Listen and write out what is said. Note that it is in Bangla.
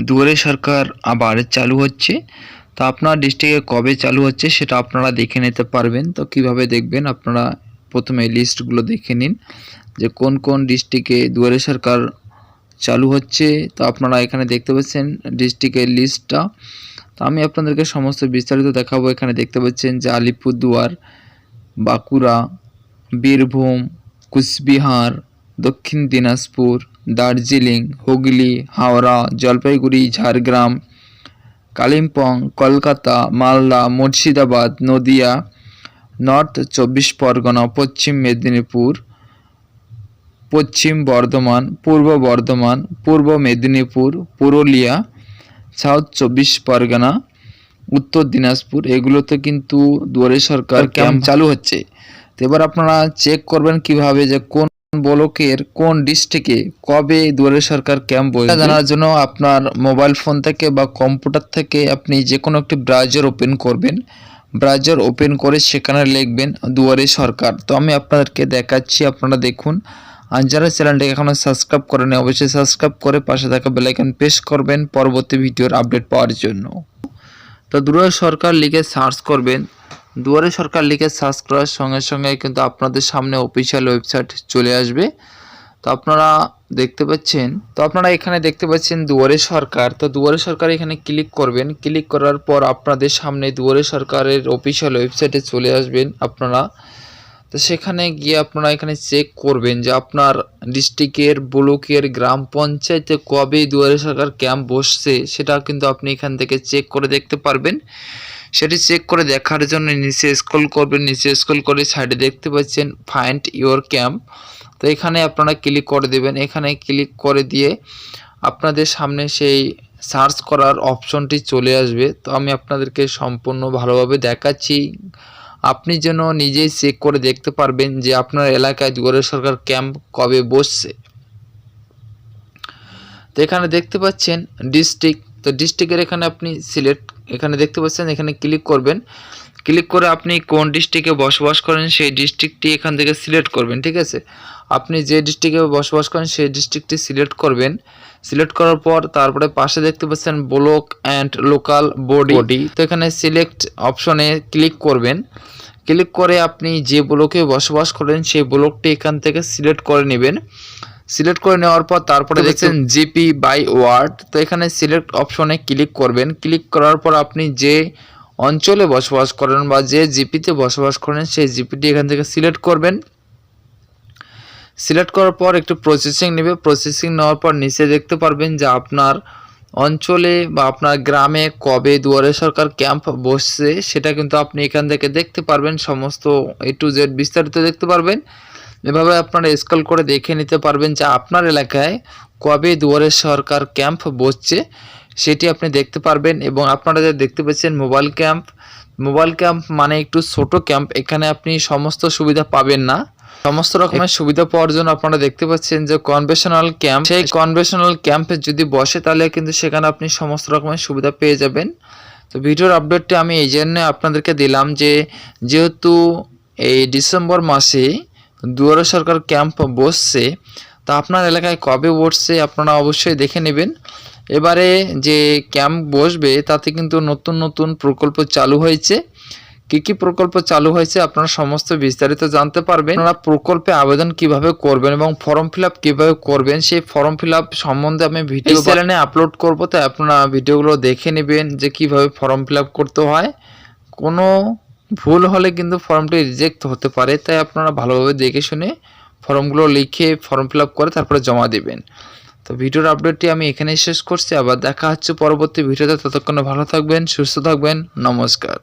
দুয়ারে সরকার আবার চালু হচ্ছে। তো আপনার ডিস্ট্রিক্টে কবে চালু হচ্ছে সেটা আপনারা দেখে নিতে পারবেন। তো কিভাবে দেখবেন, আপনারা প্রথমে লিস্টগুলো দেখে নিন যে কোন কোন ডিস্ট্রিক্টে দুয়ারে সরকার চালু হচ্ছে। তো আপনারা এখানে দেখতে পাচ্ছেন ডিস্ট্রিক্টের লিস্টটা। তো আমি আপনাদেরকে সমস্ত বিস্তারিত দেখাবো। এখানে দেখতে পাচ্ছেন যে আলিপুরদুয়ার, বাঁকুড়া, বীরভূম, কুচবিহার, দক্ষিণ দিনাজপুর, দার্জিলিং, হুগলি, হাওড়া, জলপাইগুড়ি, ঝাড়গ্রাম, কালিম্পং, কলকাতা, মালদা, মুর্শিদাবাদ, নদিয়া, নর্থ 24 পরগনা, পশ্চিম মেদিনীপুর, পশ্চিম বর্ধমান, পূর্ব মেদিনীপুর, পুরুলিয়া, সাউথ 24 পরগনা, উত্তর দিনাজপুর, এগুলোতে কিন্তু দুয়ারে সরকার ক্যাম্প চালু হচ্ছে। তো এবার আপনারা চেক করবেন কিভাবে যে কোন ব্লকের কোন ডিস্ট্রিক্টে কবে দুয়ারে সরকার ক্যাম্প বসবে। জানার জন্য আপনার মোবাইল ফোন থেকে বা কম্পিউটার থেকে আপনি যে কোনো একটি ব্রাউজার ওপেন করবেন। ব্রাউজার ওপেন করে সেখানে লিখবেন দুয়ারে সরকার। তো আমি আপনাদেরকে দেখাচ্ছি, আপনারা দেখুন। আর যারা চ্যানেলটাকে এখনও সাবস্ক্রাইব করেনি অবশ্যই সাবস্ক্রাইব করে পাশে থাকা বেল আইকন প্রেস করবেন পরবর্তী ভিডিওর আপডেট পাওয়ার জন্য। তো দুয়ারে সরকার লিখে সার্চ করবেন। দুয়ারে সরকার লিখে সার্চ করার সঙ্গে সঙ্গে কিন্তু আপনাদের সামনে অফিসিয়াল ওয়েবসাইট চলে আসবে। তো আপনারা দেখতে পাচ্ছেন, এখানে দেখতে পাচ্ছেন দুয়ারে সরকার। তো দুয়ারে সরকার এখানে ক্লিক করবেন। ক্লিক করার পর আপনাদের সামনে দুয়ারে সরকারের অফিসিয়াল ওয়েবসাইটে চলে আসবেন আপনারা। তো সেখানে গিয়ে আপনারা এখানে চেক করবেন যে আপনার ডিস্ট্রিক্টের, ব্লকের, গ্রাম পঞ্চায়েতে কবে দুয়ারে সরকার ক্যাম্প বসছে সেটা কিন্তু আপনি এখান থেকে চেক করে দেখতে পারবেন। সেটি চেক করে দেখার জন্য নিচে স্ক্রল করবেন। নিচে স্ক্রল করে সাইডে দেখতে পাচ্ছেন ফাইন্ড ইওর ক্যাম্প। তো এখানে আপনারা ক্লিক করে দেবেন। এখানে ক্লিক করে দিয়ে আপনাদের সামনে সেই সার্চ করার অপশনটি চলে আসবে। তো আমি আপনাদেরকে সম্পূর্ণ ভালোভাবে দেখাচ্ছি, আপনি যেন নিজেই চেক করে দেখতে পারবেন যে আপনার এলাকায় দুয়ারে সরকার ক্যাম্প কবে বসছে। তো এখানে দেখতে পাচ্ছেন ডিস্ট্রিক্ট। তো ডিস্ট্রিক্টের এখানে আপনি সিলেক্ট, এখানে দেখতে পাচ্ছেন, এখানে ক্লিক করবেন। ক্লিক করে আপনি কোন ডিস্ট্রিক্টে বসবাস করেন সেই ডিস্ট্রিক্টটি এখান থেকে সিলেক্ট করবেন। ঠিক আছে, আপনি যে ডিস্ট্রিক্টে বসবাস করেন সেই ডিস্ট্রিক্টটি সিলেক্ট করবেন। সিলেক্ট করার পর তারপরে পাশে দেখতে পাচ্ছেন ব্লক অ্যান্ড লোকাল বডি। তো এখানে সিলেক্ট অপশনে ক্লিক করবেন। ক্লিক করে আপনি যে ব্লকে বসবাস করেন সেই ব্লকটি এখান থেকে সিলেক্ট করে নেবেন। সিলেক্ট করে নেওয়ার পর তারপরে দেখছেন জিপি বাই ওয়ার্ড। তো এখানে সিলেক্ট অপশনে ক্লিক করবেন। ক্লিক করার পর আপনি যে অঞ্চলে বসবাস করেন বা যে জিপিতে বসবাস করেন সেই জিপিটি এখান থেকে সিলেক্ট করবেন। সিলেক্ট করার পর একটু প্রসেসিং নেবে। প্রসেসিং নেওয়ার পর নিচে দেখতে পারবেন যে আপনার অঞ্চলে বা আপনার গ্রামে কবে দুয়ারে সরকার ক্যাম্প বসছে সেটা কিন্তু আপনি এখান থেকে দেখতে পারবেন। সমস্ত A to Z বিস্তারিত দেখতে পারবেন। এভাবে আপনারা স্ক্রল করে দেখে নিতে পারবেন যে আপনার এলাকায় কবে দুয়ারে সরকার ক্যাম্প বসছে সেটি আপনি দেখতে পারবেন। এবং আপনারা যে দেখতে পাচ্ছেন মোবাইল ক্যাম্প মানে একটু ছোট ক্যাম্প। এখানে আপনি সমস্ত সুবিধা পাবেন না। সমস্ত রকমের সুবিধা পাওয়ার জন্য আপনারা দেখতে পাচ্ছেন যে কনভেনশনাল ক্যাম্প, সেই কনভেনশনাল ক্যাম্পে যদি বসে তাহলে কিন্তু সেখানে আপনি সমস্ত রকমের সুবিধা পেয়ে যাবেন। তো ভিডিওর আপডেটটি আমি এই জন্য আপনাদেরকে দিলাম যে যেহেতু এই ডিসেম্বর মাসে দুয়ারে সরকার ক্যাম্প বসছে, তা আপনার এলাকায় কবে বসছে আপনারা অবশ্যই দেখে নেবেন। এবারে যে ক্যাম্প বসবে তাতে কিন্তু নতুন নতুন প্রকল্প চালু হয়েছে। কি প্রকল্প চালু হয়েছে আপনারা সমস্ত বিস্তারিত জানতে পারবেন। আপনারা প্রকল্পে আবেদন কিভাবে করবেন এবং ফর্ম ফিল আপ কীভাবে করবেন সেই ফর্ম ফিল আপ সম্বন্ধে আমি ভিডিও চ্যানেলে আপলোড করবো। তাই আপনারা ভিডিওগুলো দেখে নেবেন যে কিভাবে ফর্ম ফিল আপ করতে হয়। কোনো ভুল হলে কিন্তু ফর্মটি রিজেক্ট হতে পারে, তাই আপনারা ভালোভাবে দেখে শুনে ফর্মগুলো লিখে ফর্ম ফিল আপ করে তারপরে জমা দেবেন। তো ভিডিওর আপডেটটি আমি এখানেই শেষ করছি। আবার দেখা হচ্ছে পরবর্তী ভিডিওতে। ততক্ষণে ভালো থাকবেন, সুস্থ থাকবেন। নমস্কার।